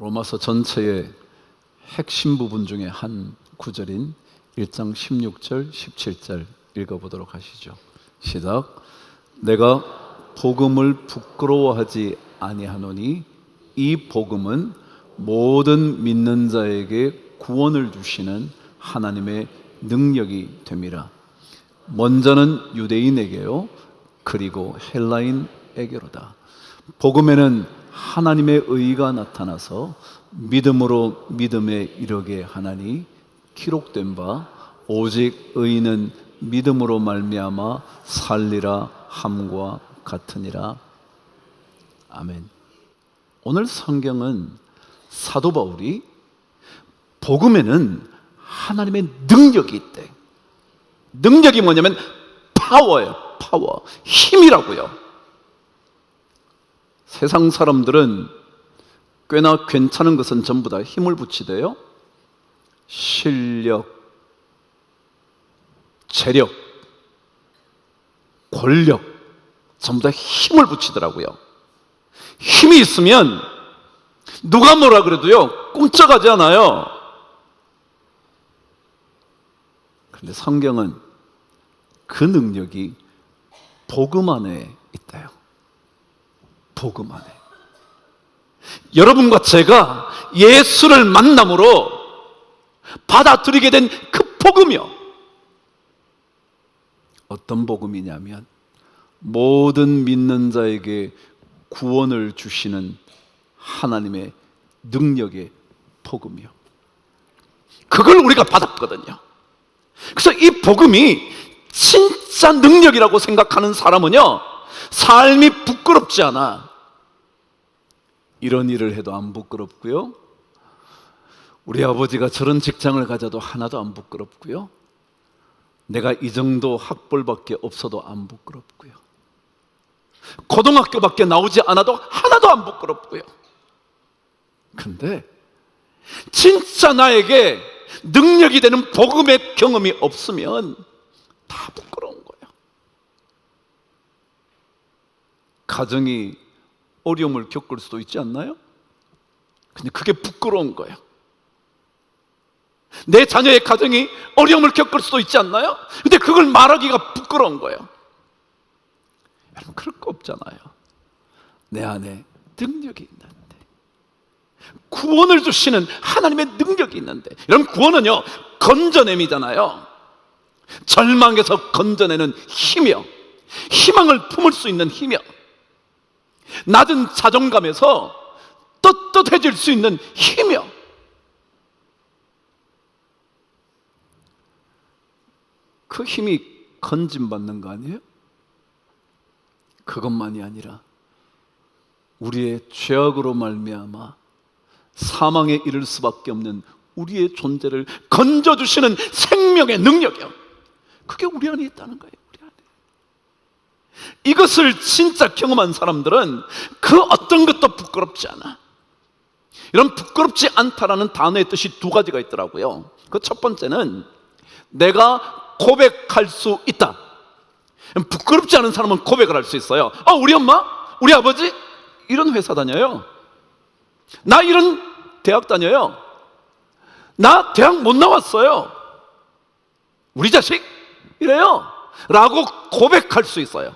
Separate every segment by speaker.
Speaker 1: 로마서 전체의 핵심 부분 중에 한 구절인 1장 16절, 17절 읽어보도록 하시죠. 시작. 내가 복음을 부끄러워하지 아니하노니 이 복음은 모든 믿는 자에게 구원을 주시는 하나님의 능력이 됨이라. 먼저는 유대인에게요, 그리고 헬라인에게로다. 복음에는 하나님의 의가 나타나서 믿음으로 믿음에 이르게 하나니 기록된 바 오직 의인은 믿음으로 말미암아 살리라 함과 같으니라. 아멘. 오늘 성경은 사도 바울이 복음에는 하나님의 능력이 있대. 능력이 뭐냐면 파워예요. 파워, 힘이라고요. 세상 사람들은 꽤나 괜찮은 것은 전부 다 힘을 붙이대요. 실력, 재력, 권력, 전부 다 힘을 붙이더라고요. 힘이 있으면 누가 뭐라 그래도요 꿈쩍하지 않아요. 그런데 성경은 그 능력이 복음 안에 있다요. 복음 안에. 여러분과 제가 예수를 만남으로 받아들이게 된 그 복음이요. 어떤 복음이냐면 모든 믿는 자에게 구원을 주시는 하나님의 능력의 복음이요. 그걸 우리가 받았거든요. 그래서 이 복음이 진짜 능력이라고 생각하는 사람은요, 삶이 부끄럽지 않아. 이런 일을 해도 안 부끄럽고요, 우리 아버지가 저런 직장을 가져도 하나도 안 부끄럽고요, 내가 이 정도 학벌밖에 없어도 안 부끄럽고요, 고등학교밖에 나오지 않아도 하나도 안 부끄럽고요. 근데 진짜 나에게 능력이 되는 복음의 경험이 없으면 다 부끄러운 거예요. 가정이 어려움을 겪을 수도 있지 않나요? 근데 그게 부끄러운 거예요. 내 자녀의 가정이 어려움을 겪을 수도 있지 않나요? 근데 그걸 말하기가 부끄러운 거예요. 여러분, 그럴 거 없잖아요. 내 안에 능력이 있는데, 구원을 주시는 하나님의 능력이 있는데. 여러분, 구원은요 건져냄이잖아요. 절망에서 건져내는 힘이요, 희망을 품을 수 있는 힘이요, 낮은 자존감에서 떳떳해질 수 있는 힘이요. 그 힘이 건짐받는 거 아니에요? 그것만이 아니라 우리의 죄악으로 말미암아 사망에 이를 수밖에 없는 우리의 존재를 건져주시는 생명의 능력이요, 그게 우리 안에 있다는 거예요. 우리 안에. 이것을 진짜 경험한 사람들은 그 어떤 것도 부끄럽지 않아. 이런 부끄럽지 않다라는 단어의 뜻이 두 가지가 있더라고요. 그 첫 번째는 내가 고백할 수 있다. 부끄럽지 않은 사람은 고백을 할 수 있어요. 우리 엄마, 우리 아버지 이런 회사 다녀요. 나 이런 대학 다녀요. 나 대학 못 나왔어요. 우리 자식 이래요 라고 고백할 수 있어요.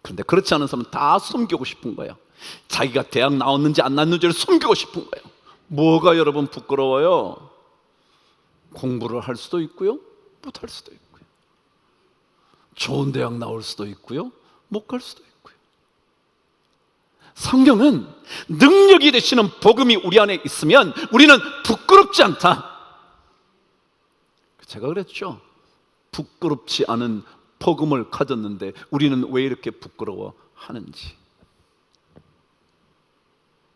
Speaker 1: 그런데 그렇지 않은 사람은 다 숨기고 싶은 거예요. 자기가 대학 나왔는지 안 나왔는지를 숨기고 싶은 거예요. 뭐가 여러분 부끄러워요? 공부를 할 수도 있고요, 못 할 수도 있고요, 좋은 대학 나올 수도 있고요, 못 갈 수도 있고요. 성경은 능력이 되시는 복음이 우리 안에 있으면 우리는 부끄럽지 않다. 제가 그랬죠. 부끄럽지 않은 복음을 가졌는데 우리는 왜 이렇게 부끄러워하는지.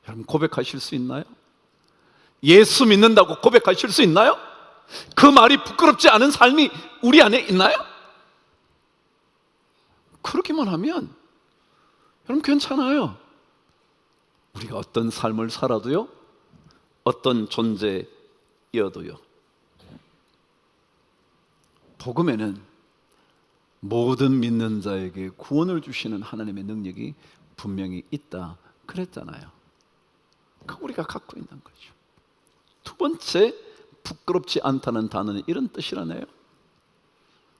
Speaker 1: 여러분, 고백하실 수 있나요? 예수 믿는다고 고백하실 수 있나요? 그 말이 부끄럽지 않은 삶이 우리 안에 있나요? 그렇게만 하면 여러분 괜찮아요. 우리가 어떤 삶을 살아도요, 어떤 존재여도요, 복음에는 모든 믿는 자에게 구원을 주시는 하나님의 능력이 분명히 있다 그랬잖아요. 우리 우리가 갖고 있는 거죠. 두 번째, 부끄럽지 않다는 단어는 이런 뜻이라네요.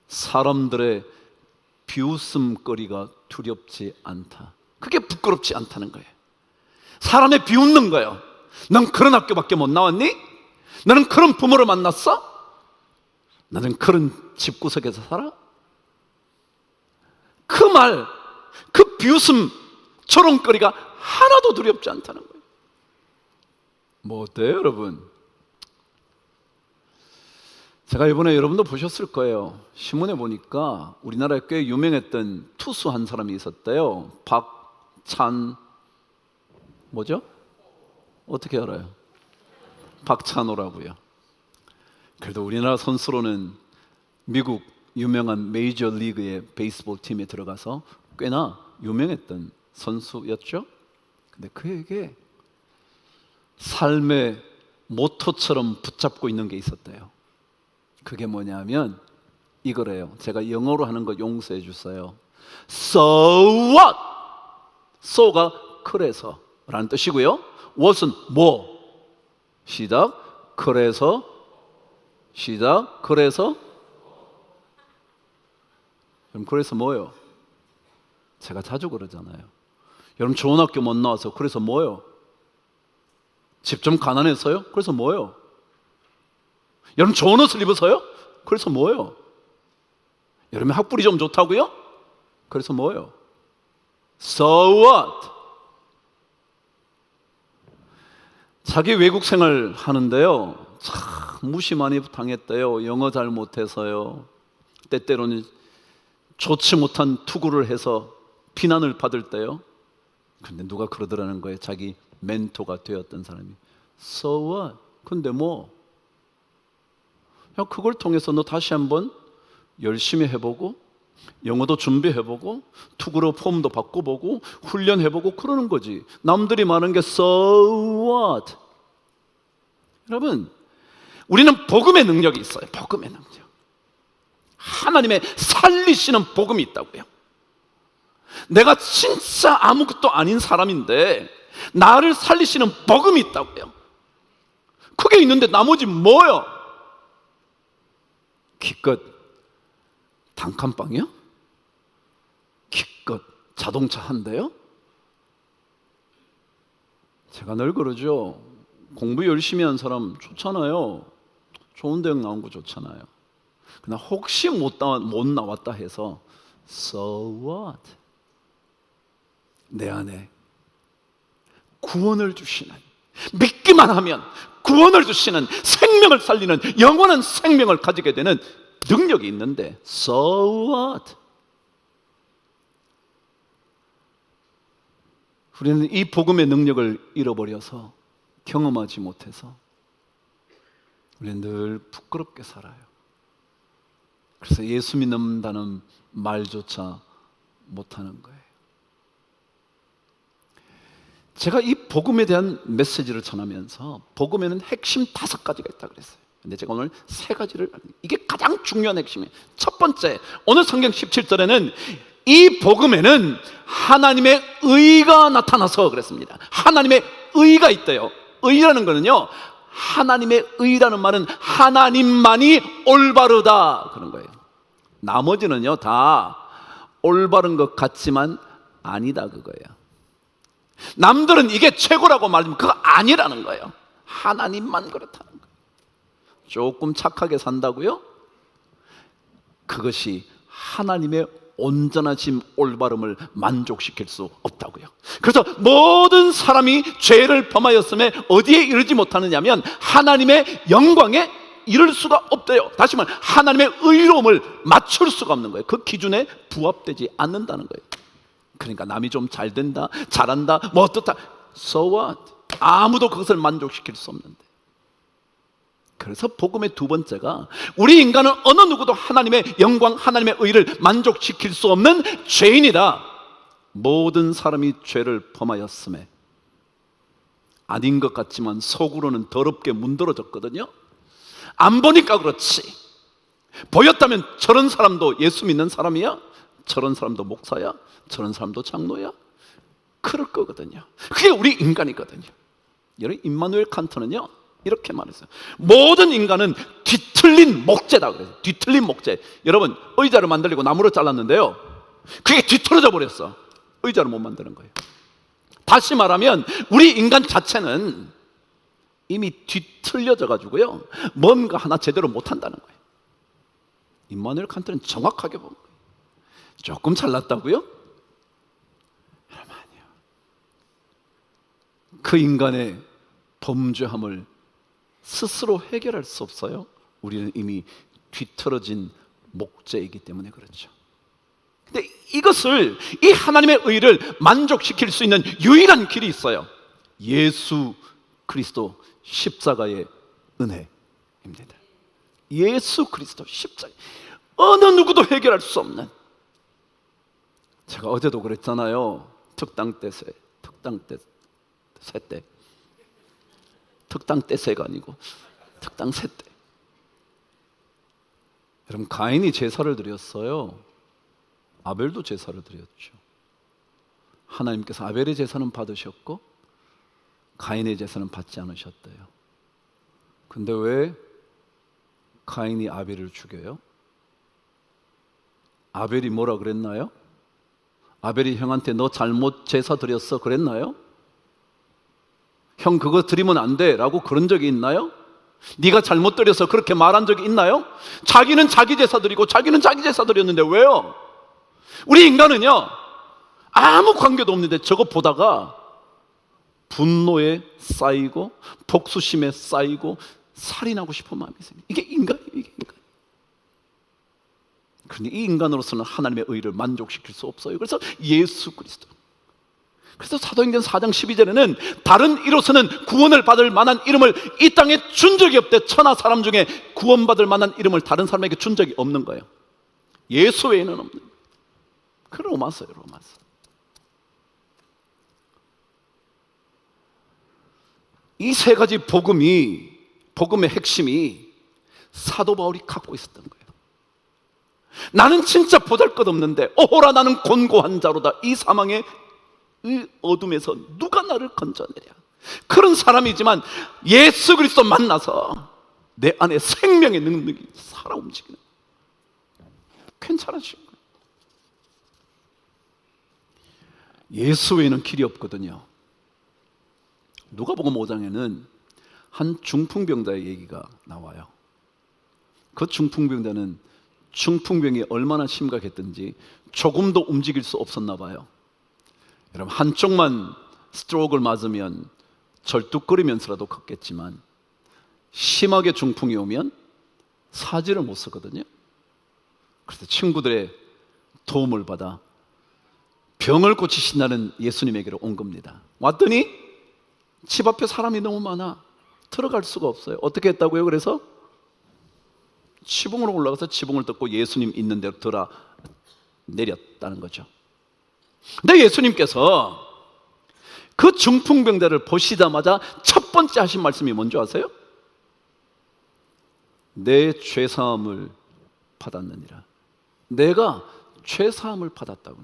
Speaker 1: 사람들의 비웃음거리가 두렵지 않다. 그게 부끄럽지 않다는 거예요. 사람의 비웃는 거예요. 넌 그런 학교밖에 못 나왔니? 너는 그런 부모를 만났어? 나는 그런 집구석에서 살아? 그 말, 그 비웃음, 조롱거리가 하나도 두렵지 않다는 거예요. 뭐 어때요, 여러분? 제가 이번에 여러분도 보셨을 거예요. 신문에 보니까 우리나라에 꽤 유명했던 투수 한 사람이 있었대요. 박찬, 뭐죠? 어떻게 알아요? 박찬호라고요. 그래도 우리나라 선수로는 미국 유명한 메이저리그의 베이스볼 팀에 들어가서 꽤나 유명했던 선수였죠. 근데 그에게 삶의 모토처럼 붙잡고 있는 게 있었대요. 그게 뭐냐면 이거래요. 제가 영어로 하는 거 용서해 주세요. So what? so가 그래서 라는 뜻이고요. what은 뭐? 시작. 그래서 시작. 그래서 그럼 그래서 뭐요? 제가 자주 그러잖아요. 여러분 좋은 학교 못 나와서 그래서 뭐요? 집 좀 가난해서요? 그래서 뭐요? 여러분 좋은 옷을 입어서요? 그래서 뭐요? 여러분 학벌이 좀 좋다고요? 그래서 뭐요? So what? 자기 외국 생활 하는데요, 참 무시 많이 당했대요. 영어 잘 못해서요. 때때로는 좋지 못한 투구를 해서 비난을 받을 때요. 근데 누가 그러더라는 거예요. 자기 멘토가 되었던 사람이. So what? 근데 뭐? 야, 그걸 통해서 너 다시 한번 열심히 해보고 영어도 준비해보고 투구로 폼도 바꿔보고 훈련해보고 그러는 거지. 남들이 말하는 게 so what? 여러분, 우리는 복음의 능력이 있어요. 복음의 능력. 하나님의 살리시는 복음이 있다고요. 내가 진짜 아무것도 아닌 사람인데 나를 살리시는 복음이 있다고요. 그게 있는데 나머지 뭐요? 기껏 단칸방이요? 기껏 자동차 한 대요? 제가 늘 그러죠. 공부 열심히 한 사람 좋잖아요. 좋은 대학 나온 거 좋잖아요. 그러나 혹시 못 나왔다 해서 So what? 내 안에 구원을 주시는, 믿기만 하면 구원을 주시는, 생명을 살리는 영원한 생명을 가지게 되는 능력이 있는데 So what? 우리는 이 복음의 능력을 잃어버려서 경험하지 못해서 우리는 늘 부끄럽게 살아요. 그래서 예수 믿는다는 말조차 못하는 거예요. 제가 이 복음에 대한 메시지를 전하면서 복음에는 핵심 5가지가 있다고 그랬어요. 근데 제가 오늘 3가지를, 이게 가장 중요한 핵심이에요. 첫 번째, 오늘 성경 17절에는 이 복음에는 하나님의 의가 나타나서 그랬습니다. 하나님의 의가 있대요. 의라는 거는요, 하나님의 의라는 말은 하나님만이 올바르다 그런 거예요. 나머지는요 다 올바른 것 같지만 아니다 그거예요. 남들은 이게 최고라고 말하면 그거 아니라는 거예요. 하나님만 그렇다는 거예요. 조금 착하게 산다고요? 그것이 하나님의 온전하심, 올바름을 만족시킬 수 없다고요. 그래서 모든 사람이 죄를 범하였음에 어디에 이르지 못하느냐면 하나님의 영광에 이를 수가 없대요. 다시 말해 하나님의 의로움을 맞출 수가 없는 거예요. 그 기준에 부합되지 않는다는 거예요. 그러니까 남이 좀 잘 된다, 잘한다, 뭐 어떻다, So what? 아무도 그것을 만족시킬 수 없는데. 그래서 복음의 2번째가 우리 인간은 어느 누구도 하나님의 영광, 하나님의 의를 만족시킬 수 없는 죄인이다. 모든 사람이 죄를 범하였음에, 아닌 것 같지만 속으로는 더럽게 문드러졌거든요. 안 보니까 그렇지. 보였다면 저런 사람도 예수 믿는 사람이야? 저런 사람도 목사야? 저런 사람도 장로야? 그럴 거거든요. 그게 우리 인간이거든요. 여러분, 임마누엘 칸트는요 이렇게 말했어요. 모든 인간은 뒤틀린 목재다 그래서. 뒤틀린 목재. 여러분, 의자를 만들려고 나무를 잘랐는데요, 그게 뒤틀어져 버렸어. 의자를 못 만드는 거예요. 다시 말하면 우리 인간 자체는 이미 뒤틀려져 가지고요 뭔가 하나 제대로 못한다는 거예요. 임마누엘 칸트는 정확하게 본 거예요. 조금 잘났다고요? 여러분, 아니요. 그 인간의 범죄함을 스스로 해결할 수 없어요. 우리는 이미 뒤틀어진 목재이기 때문에 그렇죠. 근데 이것을, 이 하나님의 의를 만족시킬 수 있는 유일한 길이 있어요. 예수 그리스도 십자가의 은혜입니다. 예수 그리스도 십자가, 어느 누구도 해결할 수 없는. 제가 어제도 그랬잖아요. 특당 때새가 아니고 특당 새 때. 여러분, 가인이 제사를 드렸어요. 아벨도 제사를 드렸죠. 하나님께서 아벨의 제사는 받으셨고 가인의 제사는 받지 않으셨대요. 근데 왜 가인이 아벨을 죽여요? 아벨이 뭐라 그랬나요? 아벨이 형한테 너 잘못 제사 드렸어 그랬나요? 형 그거 드리면 안 돼 라고 그런 적이 있나요? 네가 잘못 드려서 그렇게 말한 적이 있나요? 자기는 자기 제사 드리고 자기는 자기 제사 드렸는데 왜요? 우리 인간은요 아무 관계도 없는데 저거 보다가 분노에 쌓이고 복수심에 쌓이고 살인하고 싶은 마음이 있습니다. 이게 인간이에요. 이게 인간. 그런데 이 인간으로서는 하나님의 의를 만족시킬 수 없어요. 그래서 예수 그리스도. 그래서 사도행전 4장 12절에는 다른 이로서는 구원을 받을 만한 이름을 이 땅에 준 적이 없대. 천하 사람 중에 구원받을 만한 이름을 다른 사람에게 준 적이 없는 거예요. 예수 외에는 없는 거예요. 그 로마서예요. 로마서. 이 세 가지 복음의 핵심이 사도 바울이 갖고 있었던 거예요. 나는 진짜 보잘것없는데 오호라 나는 곤고한 자로다. 이 사망의 이 어둠에서 누가 나를 건져내랴. 그런 사람이지만 예수 그리스도 만나서 내 안에 생명의 능력이 살아 움직이는 거예요. 괜찮아지는 거예요. 예수 외에는 길이 없거든요. 누가복음 5장에는 한 중풍병자의 얘기가 나와요. 그 중풍병자는 중풍병이 얼마나 심각했던지 조금도 움직일 수 없었나 봐요. 여러분, 한쪽만 스트로크를 맞으면 절뚝거리면서라도 걷겠지만 심하게 중풍이 오면 사지를 못 쓰거든요. 그래서 친구들의 도움을 받아 병을 고치신다는 예수님에게로 온 겁니다. 왔더니 집 앞에 사람이 너무 많아 들어갈 수가 없어요. 어떻게 했다고요? 그래서 지붕으로 올라가서 지붕을 뜯고 예수님 있는 데로 들어 내렸다는 거죠. 근데 예수님께서 그 중풍병자를 보시자마자 첫 번째 하신 말씀이 뭔지 아세요? 내 죄사함을 받았느니라. 내가 죄사함을 받았다고.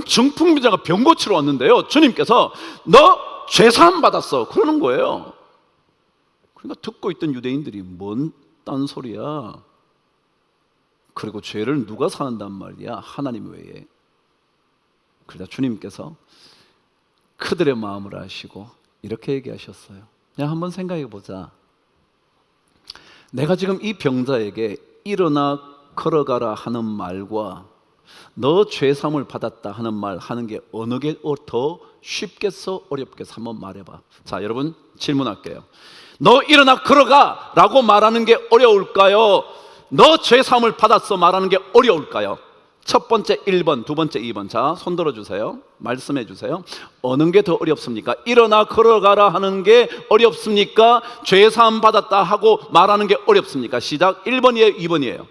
Speaker 1: 중풍병자가 병 고치러 왔는데요, 주님께서 너 죄사함 받았어 그러는 거예요. 그러니까 듣고 있던 유대인들이 뭔 딴소리야, 그리고 죄를 누가 사한단 말이야, 하나님 외에. 그러다 주님께서 그들의 마음을 아시고 이렇게 얘기하셨어요. 야, 한번 생각해 보자. 내가 지금 이 병자에게 일어나 걸어가라 하는 말과 너 죄사함을 받았다 하는 말 하는 게 어느 게 더 쉽겠어 어렵겠어? 한번 말해봐. 자, 여러분 질문할게요. 너 일어나 걸어가 라고 말하는 게 어려울까요? 너 죄사함을 받았어 말하는 게 어려울까요? 첫 번째 1번, 두 번째 2번. 자, 손 들어주세요. 말씀해 주세요. 어느 게 더 어렵습니까? 일어나 걸어가라 하는 게 어렵습니까? 죄사함 받았다 하고 말하는 게 어렵습니까? 시작. 1번이에요 2번이에요?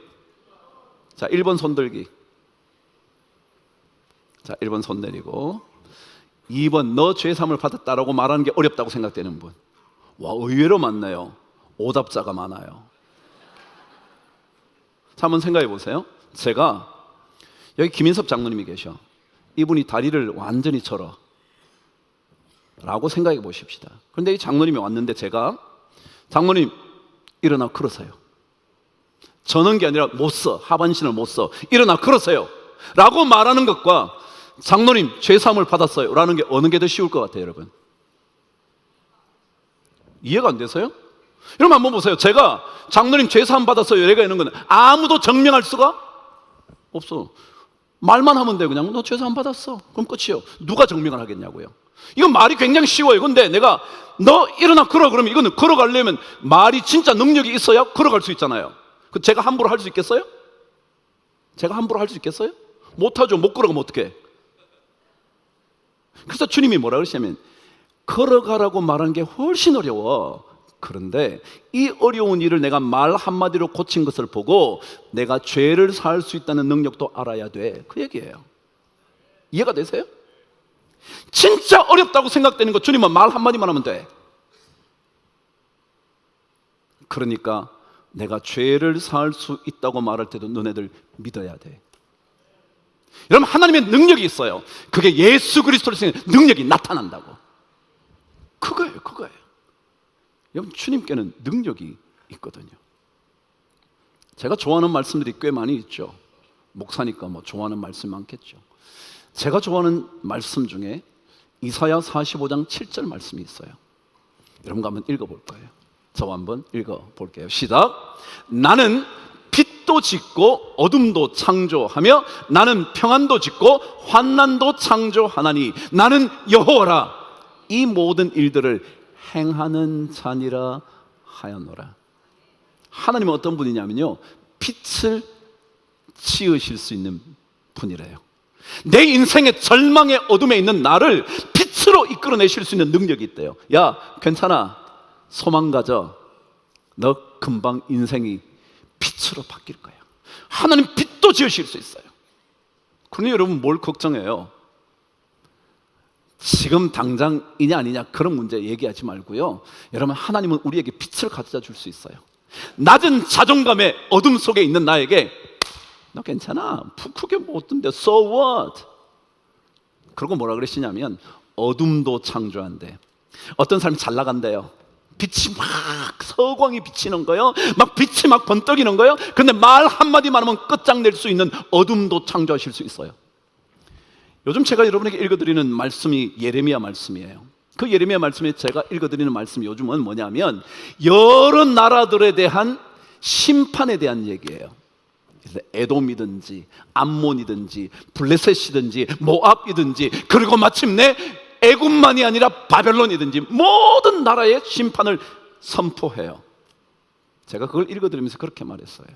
Speaker 1: 자, 1번 손 들기. 자, 1번 손 내리고. 2번 너 죄사함을 받았다라고 말하는 게 어렵다고 생각되는 분. 와, 의외로 많네요. 오답자가 많아요. 자, 한번 생각해 보세요. 제가 여기 김인섭 장로님이 계셔. 이분이 다리를 완전히 절어. 라고 생각해 보십시다. 그런데 이 장로님이 왔는데 제가 장로님 일어나 걸으세요. 저는 게 아니라 못 써. 하반신을 못 써. 일어나 걸으세요. 라고 말하는 것과 장로님 죄사함을 받았어요. 라는 게 어느 게 더 쉬울 것 같아요, 여러분? 이해가 안 되세요? 여러분 한번 보세요. 제가 장로님 죄사함 받았어요. 얘가 있는 건 아무도 증명할 수가 없어. 말만 하면 돼. 그냥 너 죄사함 받았어. 그럼 끝이요. 누가 증명을 하겠냐고요. 이건 말이 굉장히 쉬워요. 근데 내가 너 일어나 걸어 그러면 이거는 걸어가려면 말이 진짜 능력이 있어야 걸어갈 수 있잖아요. 그 제가 함부로 할 수 있겠어요? 제가 함부로 할 수 있겠어요? 못하죠. 못 걸어가면 어떡해. 그래서 주님이 뭐라 그러시냐면 걸어가라고 말하는 게 훨씬 어려워. 그런데 이 어려운 일을 내가 말 한마디로 고친 것을 보고 내가 죄를 사할 수 있다는 능력도 알아야 돼. 그 얘기예요. 이해가 되세요? 진짜 어렵다고 생각되는 거 주님은 말 한마디만 하면 돼. 그러니까 내가 죄를 사할 수 있다고 말할 때도 너네들 믿어야 돼. 여러분 하나님의 능력이 있어요. 그게 예수 그리스도를 통해 능력이 나타난다고. 그거예요. 여러분 주님께는 능력이 있거든요. 제가 좋아하는 말씀들이 꽤 많이 있죠. 목사니까 뭐 좋아하는 말씀 많겠죠. 제가 좋아하는 말씀 중에 이사야 45장 7절 말씀이 있어요. 여러분과 한번 읽어볼 거예요. 저와 한번 읽어볼게요. 시작. 나는 빛도 짓고 어둠도 창조하며 나는 평안도 짓고 환난도 창조하나니 나는 여호와라. 이 모든 일들을 행하는 자니라 하였노라. 하나님은 어떤 분이냐면요, 빛을 지으실 수 있는 분이래요. 내 인생의 절망의 어둠에 있는 나를 빛으로 이끌어내실 수 있는 능력이 있대요. 야 괜찮아, 소망 가져. 너 금방 인생이 빛으로 바뀔 거야. 하나님 빛도 지으실 수 있어요. 그러니 여러분 뭘 걱정해요? 지금 당장이냐 아니냐 그런 문제 얘기하지 말고요. 여러분 하나님은 우리에게 빛을 가져다 줄 수 있어요. 낮은 자존감의 어둠 속에 있는 나에게 너 괜찮아, 크게 못 든대, so what? 그러고 뭐라 그러시냐면 어둠도 창조한대. 어떤 사람이 잘 나간대요. 빛이 막 서광이 비치는 거예요. 막 빛이 막 번뜩이는 거예요. 근데 말 한마디만 하면 끝장낼 수 있는 어둠도 창조하실 수 있어요. 요즘 제가 여러분에게 읽어드리는 말씀이 예레미야 말씀이에요. 그 예레미야 말씀에 제가 읽어드리는 말씀이 요즘은 뭐냐면 여러 나라들에 대한 심판에 대한 얘기예요. 에돔이든지 암몬이든지 블레셋이든지 모압이든지 그리고 마침내 애굽만이 아니라 바벨론이든지 모든 나라의 심판을 선포해요. 제가 그걸 읽어드리면서 그렇게 말했어요.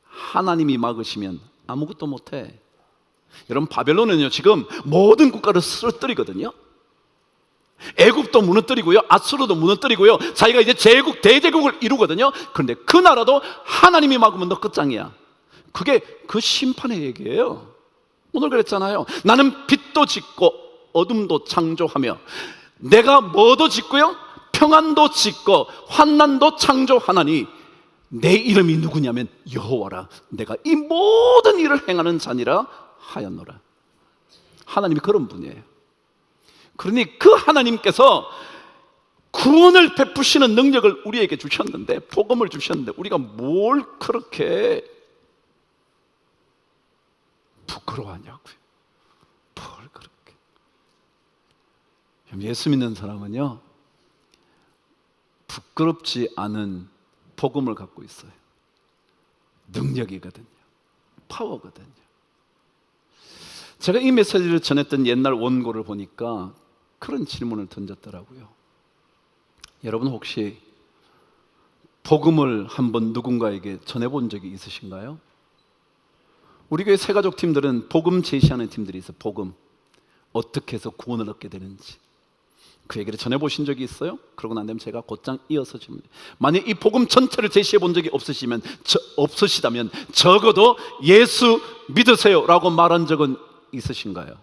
Speaker 1: 하나님이 막으시면 아무것도 못해. 여러분 바벨론은요 지금 모든 국가를 쓰러뜨리거든요. 애굽도 무너뜨리고요, 아수르도 무너뜨리고요, 자기가 이제 제국 대제국을 이루거든요. 그런데 그 나라도 하나님이 막으면 너 끝장이야. 그게 그 심판의 얘기예요. 오늘 그랬잖아요. 나는 빛도 짓고 어둠도 창조하며 내가 뭐도 짓고요, 평안도 짓고 환난도 창조하나니 내 이름이 누구냐면 여호와라. 내가 이 모든 일을 행하는 자니라 하였노라. 하나님이 그런 분이에요. 그러니 그 하나님께서 구원을 베푸시는 능력을 우리에게 주셨는데, 복음을 주셨는데 우리가 뭘 그렇게 부끄러워하냐고요. 뭘 그렇게. 예수 믿는 사람은요 부끄럽지 않은 복음을 갖고 있어요. 능력이거든요. 파워거든요. 제가 이 메시지를 전했던 옛날 원고를 보니까 그런 질문을 던졌더라고요. 여러분 혹시 복음을 한번 누군가에게 전해본 적이 있으신가요? 우리 교회 새가족 팀들은 복음 제시하는 팀들이 있어요. 복음 어떻게 해서 구원을 얻게 되는지 그 얘기를 전해보신 적이 있어요? 그러고 난 다음에 제가 곧장 이어서 질문. 만약 이 복음 전체를 제시해 본 적이 없으시다면 적어도 예수 믿으세요 라고 말한 적은 있으신가요?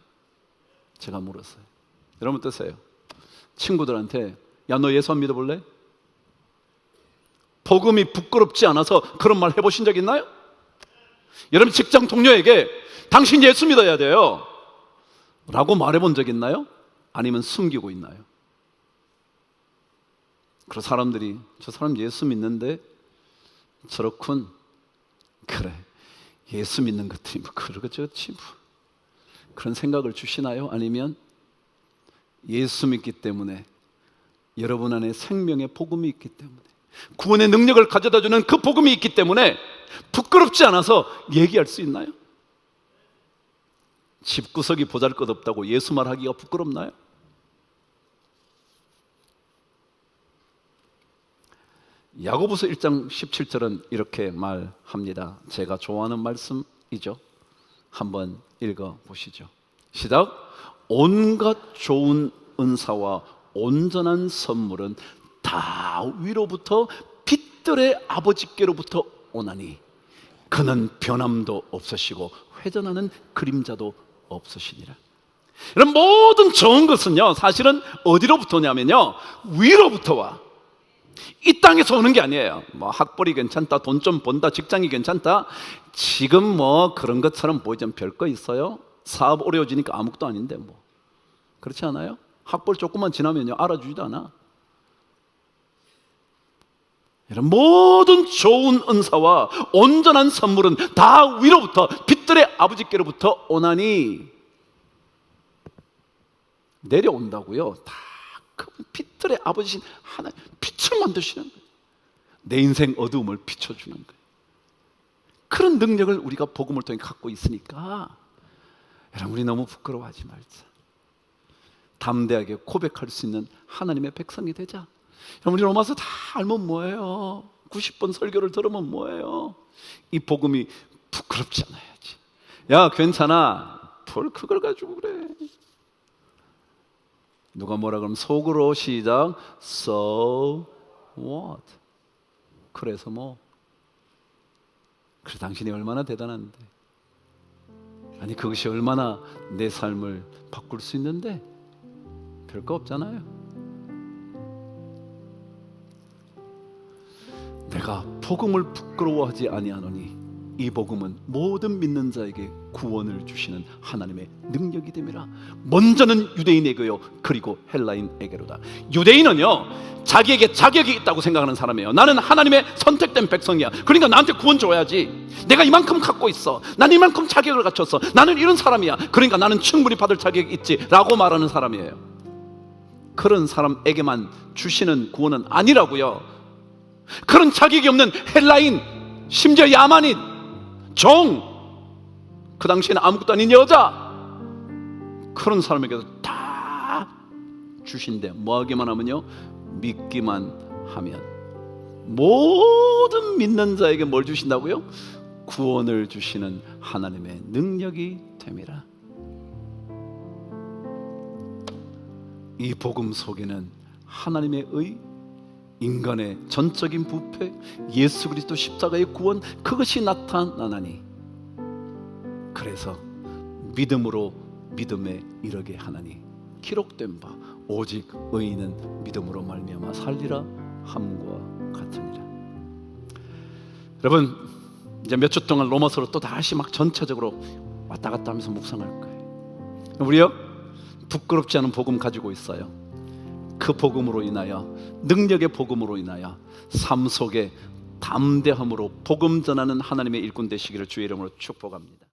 Speaker 1: 제가 물었어요. 여러분 어떠세요? 친구들한테 야 너 예수 안 믿어볼래? 복음이 부끄럽지 않아서 그런 말 해보신 적 있나요? 여러분 직장 동료에게 당신 예수 믿어야 돼요 라고 말해본 적 있나요? 아니면 숨기고 있나요? 그런 사람들이 저 사람 예수 믿는데 저렇군. 그래, 예수 믿는 것들이 뭐 그러겠지 뭐. 그런 생각을 주시나요? 아니면 예수 믿기 때문에 여러분 안에 생명의 복음이 있기 때문에 구원의 능력을 가져다주는 그 복음이 있기 때문에 부끄럽지 않아서 얘기할 수 있나요? 집구석이 보잘것없다고 예수 말하기가 부끄럽나요? 야고보서 1장 17절은 이렇게 말합니다. 제가 좋아하는 말씀이죠. 한번 읽어보시죠. 시작. 온갖 좋은 은사와 온전한 선물은 다 위로부터 빛들의 아버지께로부터 오나니 그는 변함도 없으시고 회전하는 그림자도 없으시니라. 이런 모든 좋은 것은요, 사실은 어디로부터냐면요, 위로부터 와. 이 땅에서 오는 게 아니에요. 뭐 학벌이 괜찮다, 돈 좀 번다, 직장이 괜찮다, 지금 뭐 그런 것처럼 보이면 별거 있어요? 사업 어려워지니까 아무것도 아닌데 뭐. 그렇지 않아요? 학벌 조금만 지나면요, 알아주지도 않아. 이런 모든 좋은 은사와 온전한 선물은 다 위로부터 빛들의 아버지께로부터 오나니, 내려온다고요. 다 그 빛들의 아버지신 하나님, 빛을 만드시는 거예요. 내 인생 어두움을 비춰주는 거예요. 그런 능력을 우리가 복음을 통해 갖고 있으니까 여러분, 우리 너무 부끄러워하지 말자. 담대하게 고백할 수 있는 하나님의 백성이 되자. 여러분, 우리 로마서 다 알면 뭐예요? 90번 설교를 들으면 뭐예요? 이 복음이 부끄럽지 않아야지. 야, 괜찮아, 뭘 그걸 가지고 그래. 누가 뭐라 그러면 속으로 시작. So what? 그래서 뭐? 그래, 당신이 얼마나 대단한데. 아니, 그것이 얼마나 내 삶을 바꿀 수 있는데. 별거 없잖아요. 내가 복음을 부끄러워하지 아니하노니 이 복음은 모든 믿는 자에게 구원을 주시는 하나님의 능력이 됨이라. 먼저는 유대인에게요, 그리고 헬라인에게로다. 유대인은요, 자기에게 자격이 있다고 생각하는 사람이에요. 나는 하나님의 선택된 백성이야, 그러니까 나한테 구원 줘야지. 내가 이만큼 갖고 있어, 나는 이만큼 자격을 갖췄어, 나는 이런 사람이야, 그러니까 나는 충분히 받을 자격이 있지 라고 말하는 사람이에요. 그런 사람에게만 주시는 구원은 아니라고요. 그런 자격이 없는 헬라인, 심지어 야만인, 종, 그 당시에는 아무것도 아닌 여자, 그런 사람에게도 다 주신대. 뭐 하기만 하면요, 믿기만 하면. 모든 믿는 자에게 뭘 주신다고요? 구원을 주시는 하나님의 능력이 됨이라. 이 복음 속에는 하나님의 의, 인간의 전적인 부패, 예수 그리스도 십자가의 구원, 그것이 나타나나니 그래서 믿음으로 믿음에 이르게 하나니 기록된 바 오직 의인은 믿음으로 말미암아 살리라 함과 같으니라. 여러분, 이제 몇 주 동안 로마서로 또 다시 막 전체적으로 왔다 갔다 하면서 묵상할 거예요. 우리요, 부끄럽지 않은 복음 가지고 있어요. 그 복음으로 인하여, 능력의 복음으로 인하여 삶 속에 담대함으로 복음 전하는 하나님의 일꾼 되시기를 주의 이름으로 축복합니다.